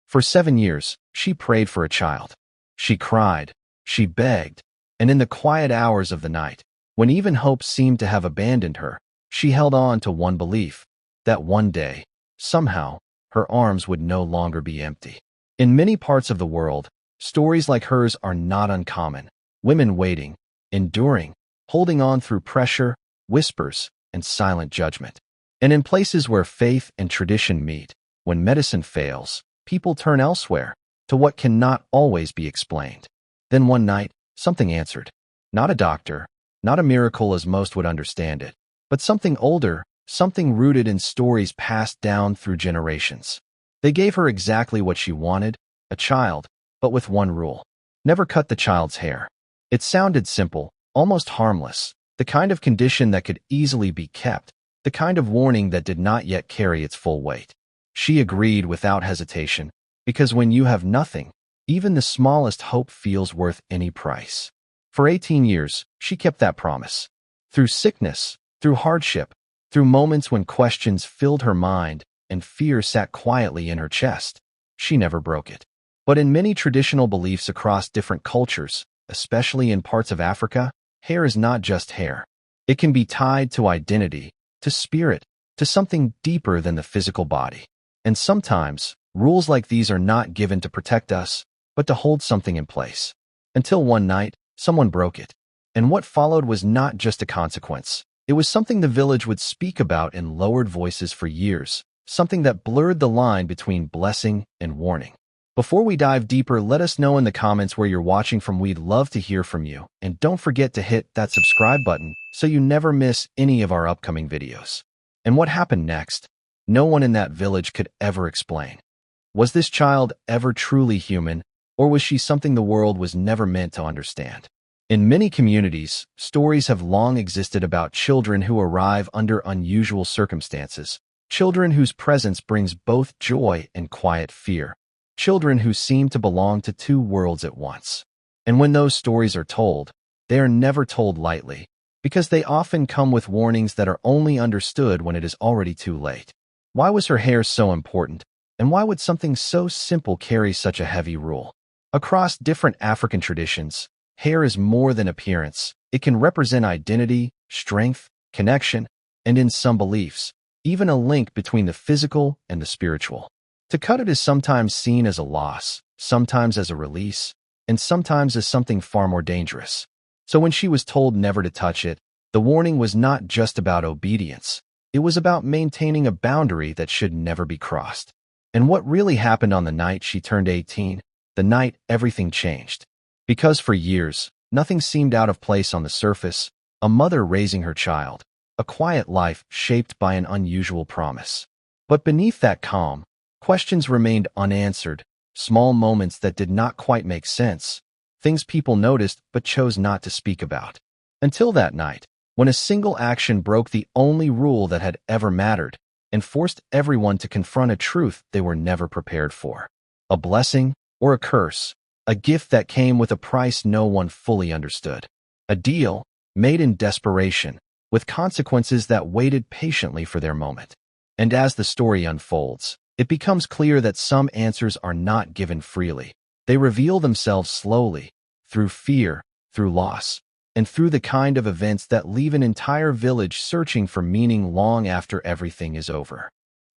For 7 years, she prayed for a child. She cried, she begged, and in the quiet hours of the night, when even hope seemed to have abandoned her, she held on to one belief, that one day, somehow, her arms would no longer be empty. In many parts of the world, stories like hers are not uncommon. Women waiting, enduring, holding on through pressure, whispers, and silent judgment. And in places where faith and tradition meet, when medicine fails, people turn elsewhere, to what cannot always be explained. Then one night, something answered. Not a doctor, not a miracle as most would understand it, but something older, something rooted in stories passed down through generations. They gave her exactly what she wanted, a child, but with one rule. Never cut the child's hair. It sounded simple, almost harmless, the kind of condition that could easily be kept, the kind of warning that did not yet carry its full weight. She agreed without hesitation, because when you have nothing, even the smallest hope feels worth any price. For 18 years, she kept that promise. Through sickness, through hardship, through moments when questions filled her mind and fear sat quietly in her chest, she never broke it. But in many traditional beliefs across different cultures, especially in parts of Africa, hair is not just hair. It can be tied to identity, to spirit, to something deeper than the physical body. And sometimes, rules like these are not given to protect us, but to hold something in place. Until one night, someone broke it. And what followed was not just a consequence. It was something the village would speak about in lowered voices for years, something that blurred the line between blessing and warning. Before we dive deeper, let us know in the comments where you're watching from. We'd love to hear from you. And don't forget to hit that subscribe button so you never miss any of our upcoming videos. And what happened next? No one in that village could ever explain. Was this child ever truly human, or was she something the world was never meant to understand? In many communities, stories have long existed about children who arrive under unusual circumstances, children whose presence brings both joy and quiet fear, children who seem to belong to two worlds at once. And when those stories are told, they are never told lightly, because they often come with warnings that are only understood when it is already too late. Why was her hair so important, and why would something so simple carry such a heavy rule? Across different African traditions, hair is more than appearance. It can represent identity, strength, connection, and in some beliefs, even a link between the physical and the spiritual. To cut it is sometimes seen as a loss, sometimes as a release, and sometimes as something far more dangerous. So when she was told never to touch it, the warning was not just about obedience. It was about maintaining a boundary that should never be crossed. And what really happened on the night she turned 18, the night everything changed. Because for years, nothing seemed out of place on the surface, a mother raising her child, a quiet life shaped by an unusual promise. But beneath that calm, questions remained unanswered, small moments that did not quite make sense, things people noticed but chose not to speak about. Until that night, when a single action broke the only rule that had ever mattered and forced everyone to confront a truth they were never prepared for. A blessing or a curse, a gift that came with a price no one fully understood. A deal made in desperation, with consequences that waited patiently for their moment. And as the story unfolds, it becomes clear that some answers are not given freely. They reveal themselves slowly, through fear, through loss, and through the kind of events that leave an entire village searching for meaning long after everything is over.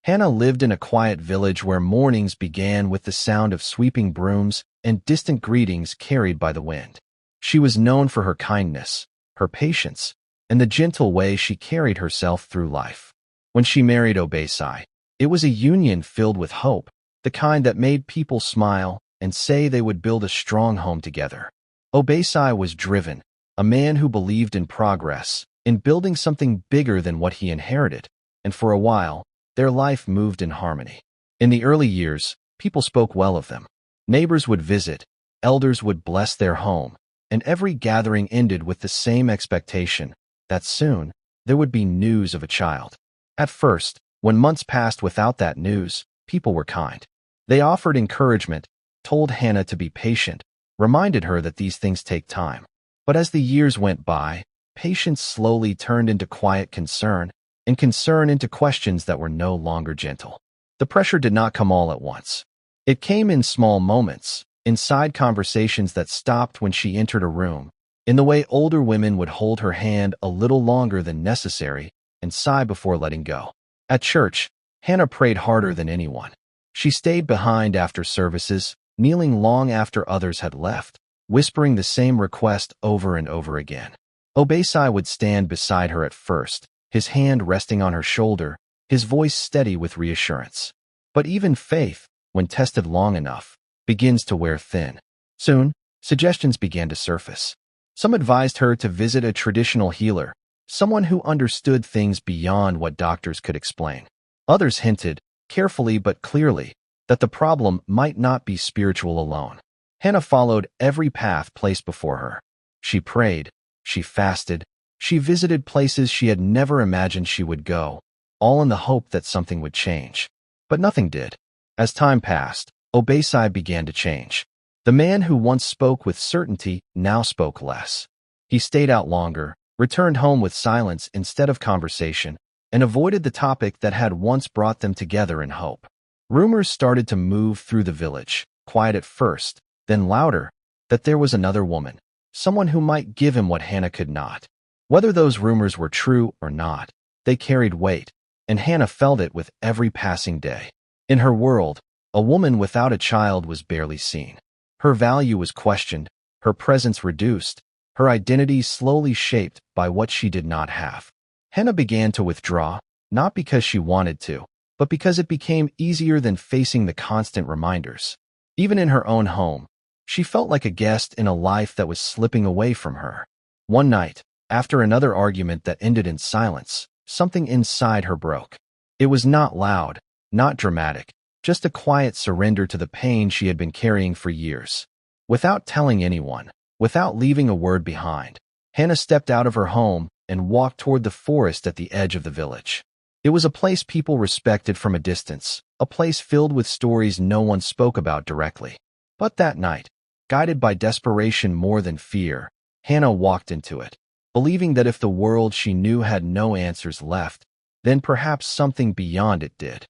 Hannah lived in a quiet village where mornings began with the sound of sweeping brooms and distant greetings carried by the wind. She was known for her kindness, her patience, and the gentle way she carried herself through life. When she married Obesai, it was a union filled with hope, the kind that made people smile and say they would build a strong home together. Obesai was driven, a man who believed in progress, in building something bigger than what he inherited, and for a while, their life moved in harmony. In the early years, people spoke well of them. Neighbors would visit, elders would bless their home, and every gathering ended with the same expectation that soon there would be news of a child. At first, when months passed without that news, people were kind. They offered encouragement, told Hannah to be patient, reminded her that these things take time. But as the years went by, patience slowly turned into quiet concern, and concern into questions that were no longer gentle. The pressure did not come all at once. It came in small moments, in side conversations that stopped when she entered a room, in the way older women would hold her hand a little longer than necessary and sigh before letting go. At church, Hannah prayed harder than anyone. She stayed behind after services, kneeling long after others had left, whispering the same request over and over again. Obasai would stand beside her at first, his hand resting on her shoulder, his voice steady with reassurance. But even faith, when tested long enough, begins to wear thin. Soon, suggestions began to surface. Some advised her to visit a traditional healer, someone who understood things beyond what doctors could explain. Others hinted, carefully but clearly, that the problem might not be spiritual alone. Hannah followed every path placed before her. She prayed, she fasted, she visited places she had never imagined she would go, all in the hope that something would change. But nothing did. As time passed, Obasai began to change. The man who once spoke with certainty now spoke less. He stayed out longer, returned home with silence instead of conversation, and avoided the topic that had once brought them together in hope. Rumors started to move through the village, quiet at first, then louder, that there was another woman, someone who might give him what Hannah could not. Whether those rumors were true or not, they carried weight, and Hannah felt it with every passing day. In her world, a woman without a child was barely seen. Her value was questioned, her presence reduced, her identity slowly shaped by what she did not have. Hannah began to withdraw, not because she wanted to, but because it became easier than facing the constant reminders. Even in her own home, she felt like a guest in a life that was slipping away from her. One night, after another argument that ended in silence, something inside her broke. It was not loud, not dramatic, just a quiet surrender to the pain she had been carrying for years. Without telling anyone, without leaving a word behind, Hannah stepped out of her home and walked toward the forest at the edge of the village. It was a place people respected from a distance, a place filled with stories no one spoke about directly. But that night, guided by desperation more than fear, Hannah walked into it, believing that if the world she knew had no answers left, then perhaps something beyond it did.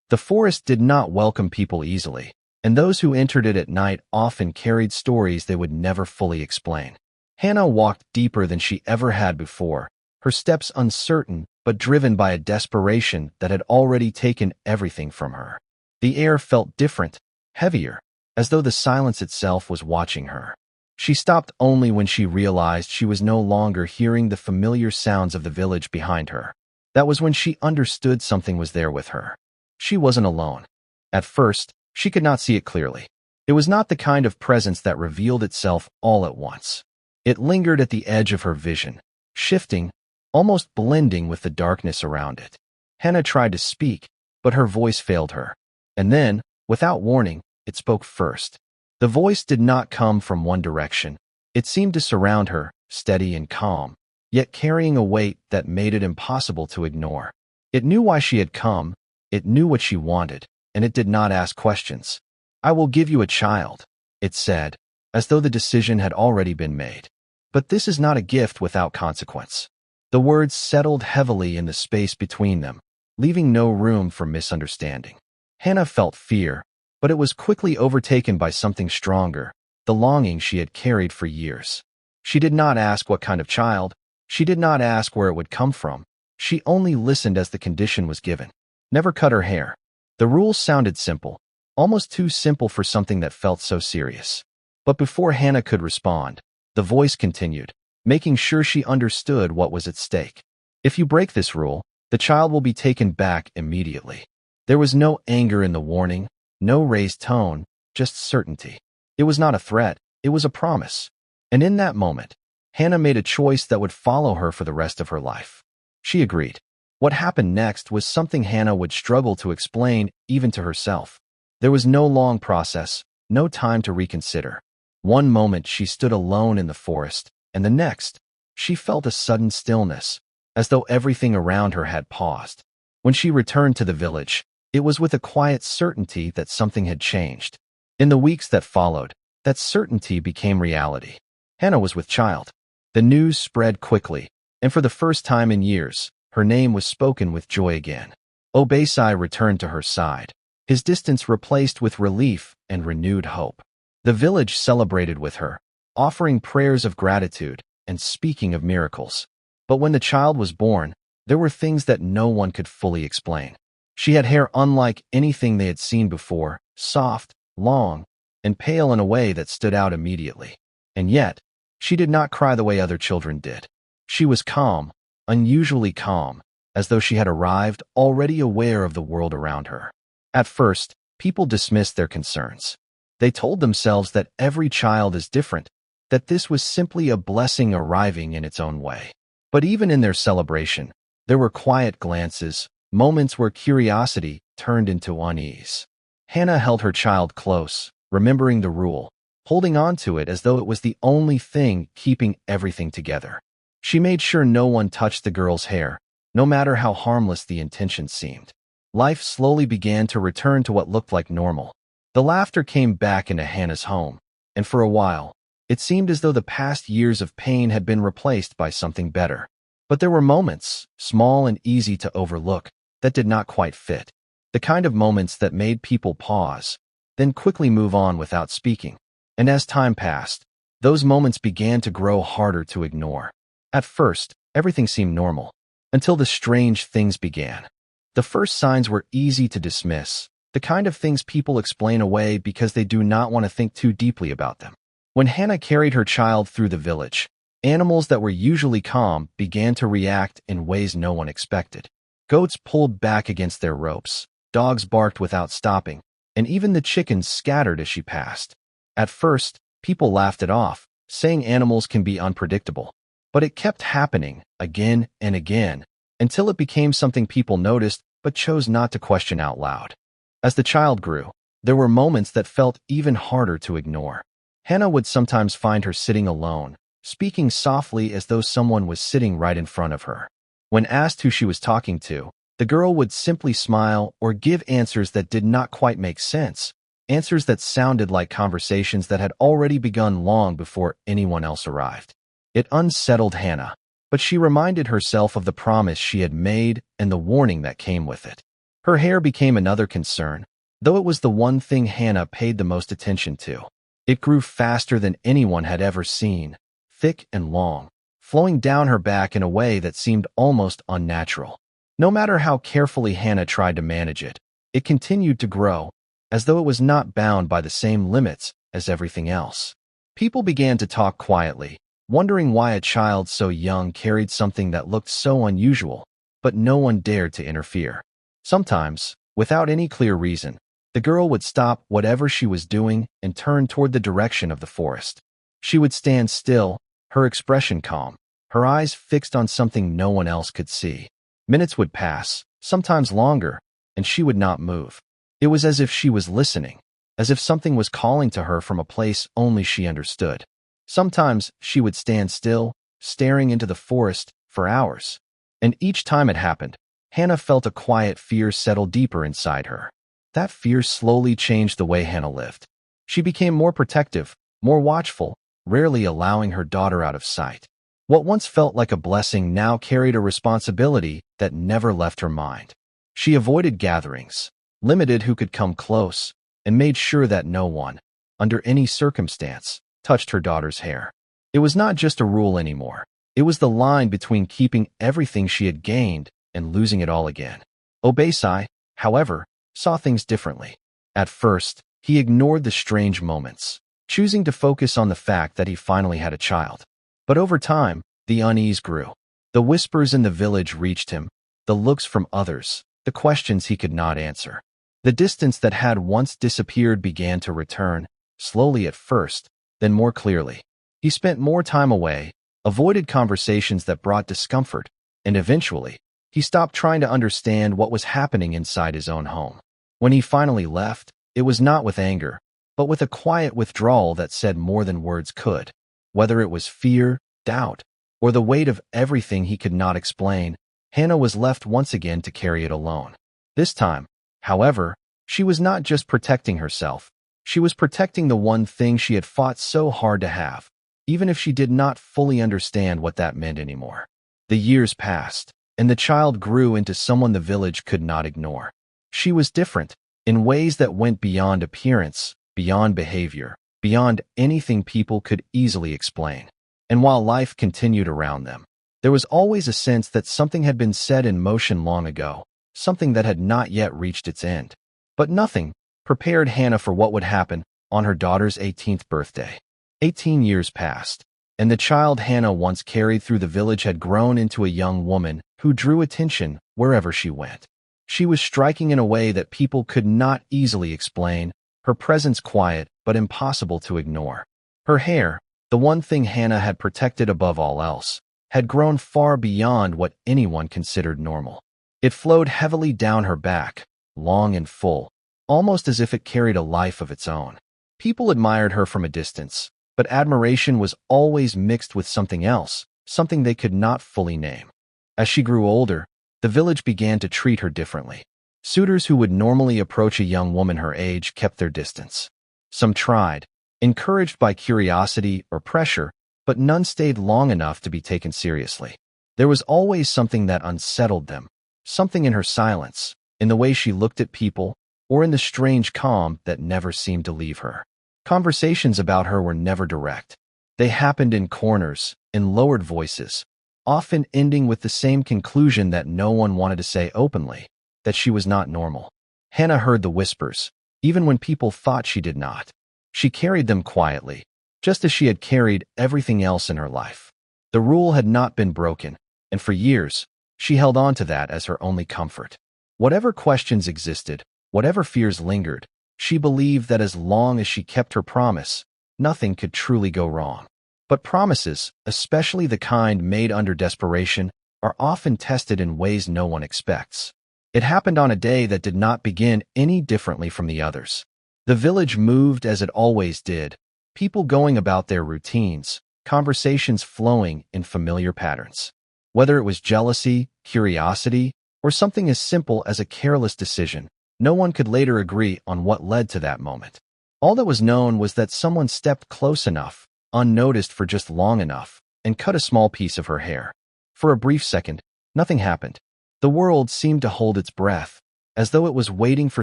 The forest did not welcome people easily, and those who entered it at night often carried stories they would never fully explain. Hannah walked deeper than she ever had before, her steps uncertain but driven by a desperation that had already taken everything from her. The air felt different, heavier, as though the silence itself was watching her. She stopped only when she realized she was no longer hearing the familiar sounds of the village behind her. That was when she understood something was there with her. She wasn't alone. At first, she could not see it clearly. It was not the kind of presence that revealed itself all at once. It lingered at the edge of her vision, shifting, almost blending with the darkness around it. Hannah tried to speak, but her voice failed her. And then, without warning, it spoke first. The voice did not come from one direction. It seemed to surround her, steady and calm, yet carrying a weight that made it impossible to ignore. It knew why she had come, it knew what she wanted, and it did not ask questions. "I will give you a child," it said, as though the decision had already been made. But this is not a gift without consequence. The words settled heavily in the space between them, leaving no room for misunderstanding. Hannah felt fear, but it was quickly overtaken by something stronger, the longing she had carried for years. She did not ask what kind of child, she did not ask where it would come from, she only listened as the condition was given. Never cut her hair. The rules sounded simple, almost too simple for something that felt so serious. But before Hannah could respond, the voice continued, making sure she understood what was at stake. "If you break this rule, the child will be taken back immediately." There was no anger in the warning, no raised tone, just certainty. It was not a threat, it was a promise. And in that moment, Hannah made a choice that would follow her for the rest of her life. She agreed. What happened next was something Hannah would struggle to explain even to herself. There was no long process, no time to reconsider. One moment she stood alone in the forest, and the next, she felt a sudden stillness, as though everything around her had paused. When she returned to the village, it was with a quiet certainty that something had changed. In the weeks that followed, that certainty became reality. Hannah was with child. The news spread quickly, and for the first time in years, her name was spoken with joy again. Obasai returned to her side. his distance replaced with relief and renewed hope. The village celebrated with her, offering prayers of gratitude and speaking of miracles. But when the child was born, there were things that no one could fully explain. She had hair unlike anything they had seen before, soft, long, and pale in a way that stood out immediately. And yet, she did not cry the way other children did. She was calm, unusually calm, as though she had arrived already aware of the world around her. At first, people dismissed their concerns. They told themselves that every child is different, that this was simply a blessing arriving in its own way. But even in their celebration, there were quiet glances, moments where curiosity turned into unease. Hannah held her child close, remembering the rule, holding on to it as though it was the only thing keeping everything together. She made sure no one touched the girl's hair, no matter how harmless the intention seemed. Life slowly began to return to what looked like normal. The laughter came back into Hannah's home, and for a while, it seemed as though the past years of pain had been replaced by something better. But there were moments, small and easy to overlook, that did not quite fit. The kind of moments that made people pause, then quickly move on without speaking. And as time passed, those moments began to grow harder to ignore. At first, everything seemed normal, until the strange things began. The first signs were easy to dismiss, the kind of things people explain away because they do not want to think too deeply about them. When Hannah carried her child through the village, animals that were usually calm began to react in ways no one expected. Goats pulled back against their ropes, dogs barked without stopping, and even the chickens scattered as she passed. At first, people laughed it off, saying animals can be unpredictable. But it kept happening again and again, until it became something people noticed but chose not to question out loud. As the child grew, there were moments that felt even harder to ignore. Hannah would sometimes find her sitting alone, speaking softly as though someone was sitting right in front of her. When asked who she was talking to, the girl would simply smile or give answers that did not quite make sense, answers that sounded like conversations that had already begun long before anyone else arrived. It unsettled Hannah, but she reminded herself of the promise she had made and the warning that came with it. Her hair became another concern, though it was the one thing Hannah paid the most attention to. It grew faster than anyone had ever seen, thick and long, flowing down her back in a way that seemed almost unnatural. No matter how carefully Hannah tried to manage it, it continued to grow, as though it was not bound by the same limits as everything else. People began to talk quietly, wondering why a child so young carried something that looked so unusual, but no one dared to interfere. Sometimes, without any clear reason, the girl would stop whatever she was doing and turn toward the direction of the forest. She would stand still, her expression calm, her eyes fixed on something no one else could see. Minutes would pass, sometimes longer, and she would not move. It was as if she was listening, as if something was calling to her from a place only she understood. Sometimes she would stand still, staring into the forest for hours. And each time it happened, Hannah felt a quiet fear settle deeper inside her. That fear slowly changed the way Hannah lived. She became more protective, more watchful, rarely allowing her daughter out of sight. What once felt like a blessing now carried a responsibility that never left her mind. She avoided gatherings, limited who could come close, and made sure that no one, under any circumstance, touched her daughter's hair. It was not just a rule anymore. It was the line between keeping everything she had gained and losing it all again. Obasai, however, saw things differently. At first, he ignored the strange moments, choosing to focus on the fact that he finally had a child. But over time, the unease grew. The whispers in the village reached him, the looks from others, the questions he could not answer. The distance that had once disappeared began to return, slowly at first, then more clearly. He spent more time away, avoided conversations that brought discomfort, and eventually, he stopped trying to understand what was happening inside his own home. When he finally left, it was not with anger, but with a quiet withdrawal that said more than words could. Whether it was fear, doubt, or the weight of everything he could not explain, Hannah was left once again to carry it alone. This time, however, she was not just protecting herself. She was protecting the one thing she had fought so hard to have, even if she did not fully understand what that meant anymore. The years passed, and the child grew into someone the village could not ignore. She was different, in ways that went beyond appearance, beyond behavior, beyond anything people could easily explain. And while life continued around them, there was always a sense that something had been set in motion long ago, something that had not yet reached its end. But nothing prepared Hannah for what would happen on her daughter's 18th birthday. 18 years passed, and the child Hannah once carried through the village had grown into a young woman who drew attention wherever she went. She was striking in a way that people could not easily explain, her presence quiet but impossible to ignore. Her hair, the one thing Hannah had protected above all else, had grown far beyond what anyone considered normal. It flowed heavily down her back, long and full, almost as if it carried a life of its own. People admired her from a distance, but admiration was always mixed with something else, something they could not fully name. As she grew older, the village began to treat her differently. Suitors who would normally approach a young woman her age kept their distance. Some tried, encouraged by curiosity or pressure, but none stayed long enough to be taken seriously. There was always something that unsettled them, something in her silence, in the way she looked at people, or in the strange calm that never seemed to leave her. Conversations about her were never direct. They happened in corners, in lowered voices, often ending with the same conclusion that no one wanted to say openly, that she was not normal. Hannah heard the whispers, even when people thought she did not. She carried them quietly, just as she had carried everything else in her life. The rule had not been broken, and for years, she held on to that as her only comfort. Whatever questions existed, whatever fears lingered, she believed that as long as she kept her promise, nothing could truly go wrong. But promises, especially the kind made under desperation, are often tested in ways no one expects. It happened on a day that did not begin any differently from the others. The village moved as it always did, people going about their routines, conversations flowing in familiar patterns. Whether it was jealousy, curiosity, or something as simple as a careless decision, no one could later agree on what led to that moment. All that was known was that someone stepped close enough, unnoticed for just long enough, and cut a small piece of her hair. For a brief second, nothing happened. The world seemed to hold its breath, as though it was waiting for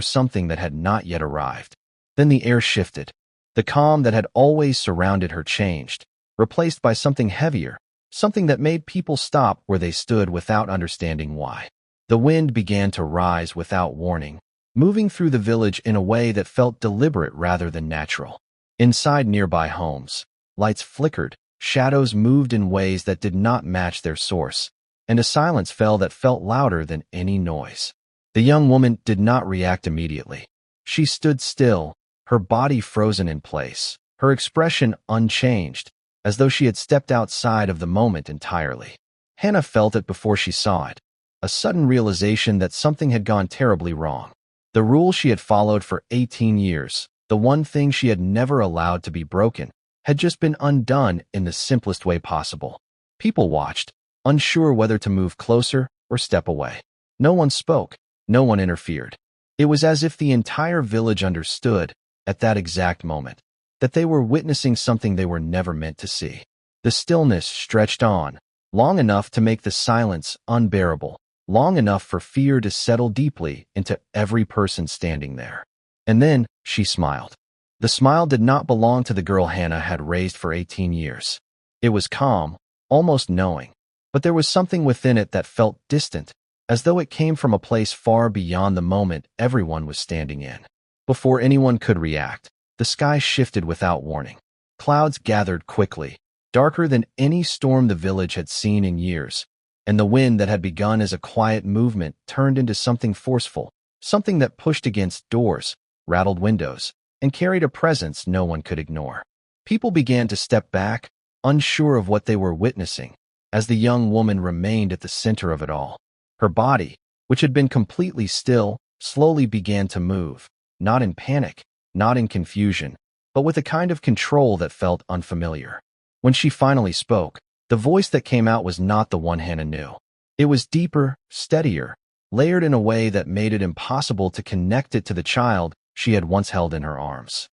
something that had not yet arrived. Then the air shifted. The calm that had always surrounded her changed, replaced by something heavier, something that made people stop where they stood without understanding why. The wind began to rise without warning, moving through the village in a way that felt deliberate rather than natural. Inside nearby homes, lights flickered, shadows moved in ways that did not match their source, and a silence fell that felt louder than any noise. The young woman did not react immediately. She stood still, her body frozen in place, her expression unchanged, as though she had stepped outside of the moment entirely. Hannah felt it before she saw it, a sudden realization that something had gone terribly wrong. The rule she had followed for 18 years, the one thing she had never allowed to be broken, had just been undone in the simplest way possible. People watched, unsure whether to move closer or step away. No one spoke, no one interfered. It was as if the entire village understood, at that exact moment, that they were witnessing something they were never meant to see. The stillness stretched on, long enough to make the silence unbearable, long enough for fear to settle deeply into every person standing there. And then she smiled. The smile did not belong to the girl Hannah had raised for 18 years. It was calm, almost knowing, but there was something within it that felt distant, as though it came from a place far beyond the moment everyone was standing in. Before anyone could react, the sky shifted without warning. Clouds gathered quickly, darker than any storm the village had seen in years, and the wind that had begun as a quiet movement turned into something forceful, something that pushed against doors, rattled windows, and carried a presence no one could ignore. People began to step back, unsure of what they were witnessing, as the young woman remained at the center of it all. Her body, which had been completely still, slowly began to move, not in panic, not in confusion, but with a kind of control that felt unfamiliar. When she finally spoke, the voice that came out was not the one Hannah knew. It was deeper, steadier, layered in a way that made it impossible to connect it to the child she had once held in her arms.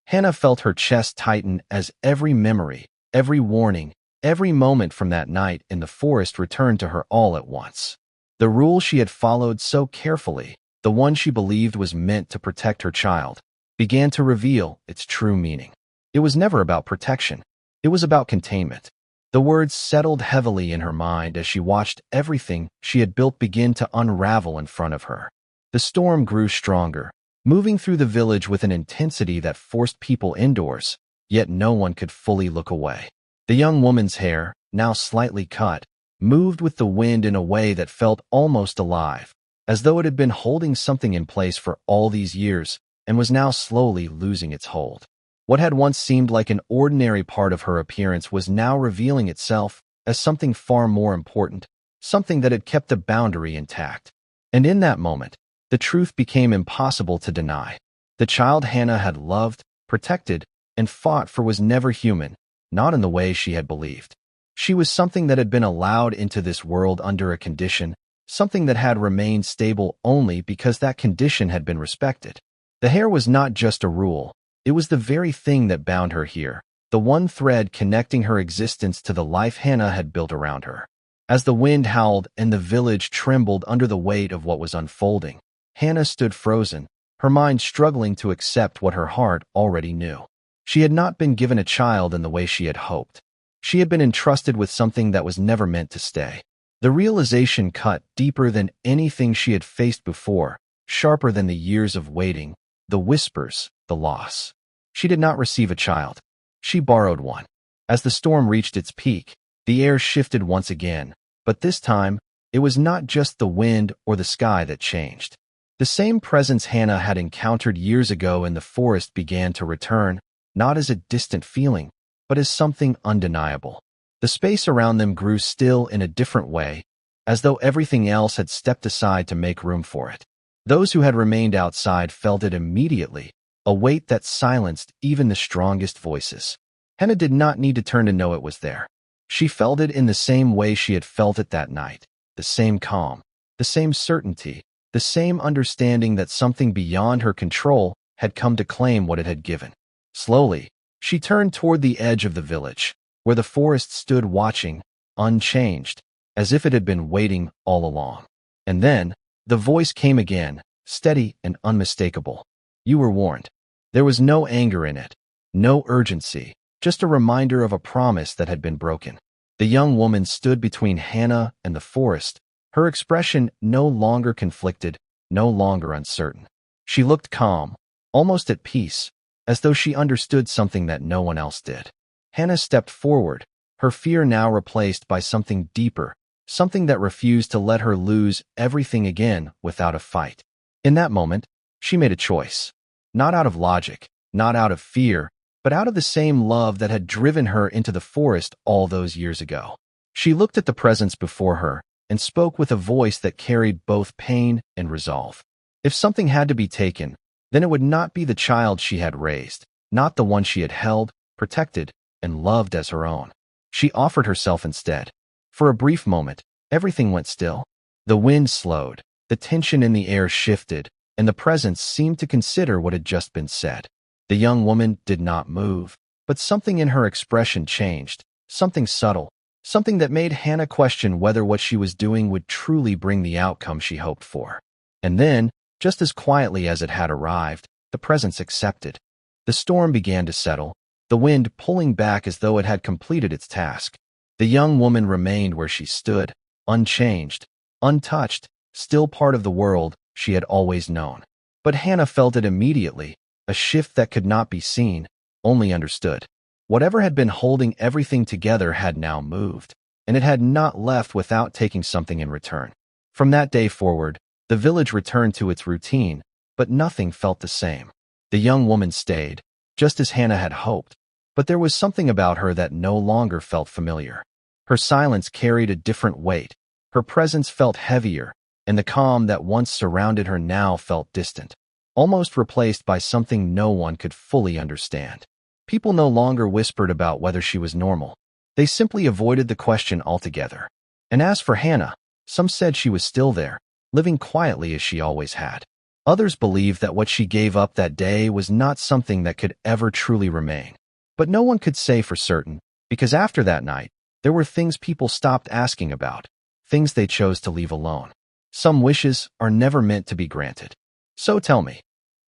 Hannah felt her chest tighten as every memory, every warning, every moment from that night in the forest returned to her all at once. The rule she had followed so carefully, the one she believed was meant to protect her child, began to reveal its true meaning. It was never about protection. It was about containment. The words settled heavily in her mind as she watched everything she had built begin to unravel in front of her. The storm grew stronger, moving through the village with an intensity that forced people indoors, yet no one could fully look away. The young woman's hair, now slightly cut, moved with the wind in a way that felt almost alive, as though it had been holding something in place for all these years and was now slowly losing its hold. What had once seemed like an ordinary part of her appearance was now revealing itself as something far more important, something that had kept the boundary intact. And in that moment, the truth became impossible to deny. The child Hannah had loved, protected, and fought for was never human, not in the way she had believed. She was something that had been allowed into this world under a condition, something that had remained stable only because that condition had been respected. The hair was not just a rule. It was the very thing that bound her here, the one thread connecting her existence to the life Hannah had built around her. As the wind howled and the village trembled under the weight of what was unfolding, Hannah stood frozen, her mind struggling to accept what her heart already knew. She had not been given a child in the way she had hoped. She had been entrusted with something that was never meant to stay. The realization cut deeper than anything she had faced before, sharper than the years of waiting, the whispers, the loss. She did not receive a child. She borrowed one. As the storm reached its peak, the air shifted once again, but this time, it was not just the wind or the sky that changed. The same presence Hannah had encountered years ago in the forest began to return, not as a distant feeling, but as something undeniable. The space around them grew still in a different way, as though everything else had stepped aside to make room for it. Those who had remained outside felt it immediately, a weight that silenced even the strongest voices. Hannah did not need to turn to know it was there. She felt it in the same way she had felt it that night, the same calm, the same certainty, the same understanding that something beyond her control had come to claim what it had given. Slowly, she turned toward the edge of the village, where the forest stood watching, unchanged, as if it had been waiting all along. And then, the voice came again, steady and unmistakable. You were warned. There was no anger in it, no urgency, just a reminder of a promise that had been broken. The young woman stood between Hannah and the forest, her expression no longer conflicted, no longer uncertain. She looked calm, almost at peace, as though she understood something that no one else did. Hannah stepped forward, her fear now replaced by something deeper, something that refused to let her lose everything again without a fight. In that moment, she made a choice. Not out of logic, not out of fear, but out of the same love that had driven her into the forest all those years ago. She looked at the presence before her and spoke with a voice that carried both pain and resolve. If something had to be taken, then it would not be the child she had raised, not the one she had held, protected, and loved as her own. She offered herself instead. For a brief moment, everything went still. The wind slowed, the tension in the air shifted, and the presence seemed to consider what had just been said. The young woman did not move, but something in her expression changed, something subtle, something that made Hannah question whether what she was doing would truly bring the outcome she hoped for. And then, just as quietly as it had arrived, the presence accepted. The storm began to settle, the wind pulling back as though it had completed its task. The young woman remained where she stood, unchanged, untouched, still part of the world she had always known. But Hannah felt it immediately, a shift that could not be seen, only understood. Whatever had been holding everything together had now moved, and it had not left without taking something in return. From that day forward, the village returned to its routine, but nothing felt the same. The young woman stayed, just as Hannah had hoped, but there was something about her that no longer felt familiar. Her silence carried a different weight, her presence felt heavier, and the calm that once surrounded her now felt distant, almost replaced by something no one could fully understand. People no longer whispered about whether she was normal. They simply avoided the question altogether. And as for Hannah, some said she was still there, living quietly as she always had. Others believed that what she gave up that day was not something that could ever truly remain. But no one could say for certain, because after that night, there were things people stopped asking about, things they chose to leave alone. Some wishes are never meant to be granted. So tell me,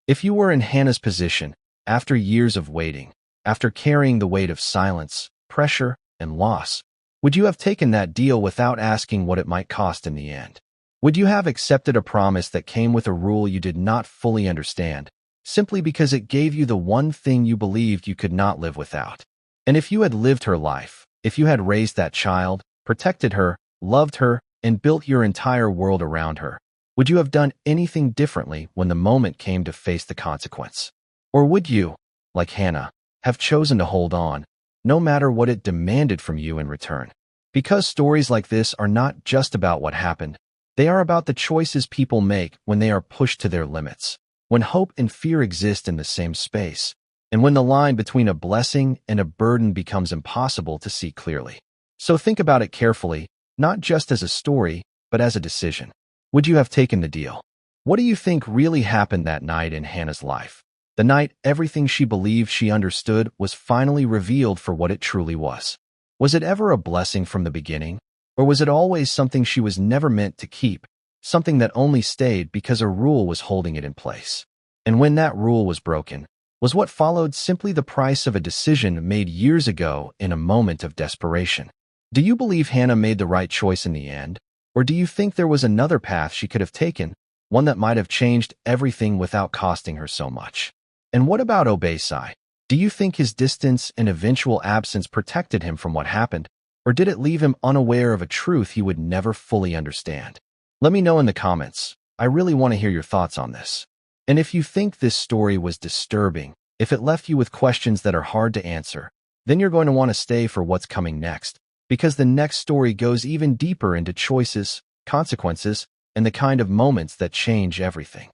if you were in Hannah's position, after years of waiting, after carrying the weight of silence, pressure, and loss, would you have taken that deal without asking what it might cost in the end? Would you have accepted a promise that came with a rule you did not fully understand, simply because it gave you the one thing you believed you could not live without? And if you had lived her life, if you had raised that child, protected her, loved her, and built your entire world around her, would you have done anything differently when the moment came to face the consequence? Or would you, like Hannah, have chosen to hold on, no matter what it demanded from you in return? Because stories like this are not just about what happened, they are about the choices people make when they are pushed to their limits, when hope and fear exist in the same space, and when the line between a blessing and a burden becomes impossible to see clearly. So think about it carefully, not just as a story, but as a decision. Would you have taken the deal? What do you think really happened that night in Hannah's life? The night everything she believed she understood was finally revealed for what it truly was. Was it ever a blessing from the beginning? Or was it always something she was never meant to keep, something that only stayed because a rule was holding it in place? And when that rule was broken, was what followed simply the price of a decision made years ago in a moment of desperation? Do you believe Hannah made the right choice in the end? Or do you think there was another path she could have taken, one that might have changed everything without costing her so much? And what about Obasai? Do you think his distance and eventual absence protected him from what happened? Or did it leave him unaware of a truth he would never fully understand? Let me know in the comments. I really want to hear your thoughts on this. And if you think this story was disturbing, if it left you with questions that are hard to answer, then you're going to want to stay for what's coming next, because the next story goes even deeper into choices, consequences, and the kind of moments that change everything.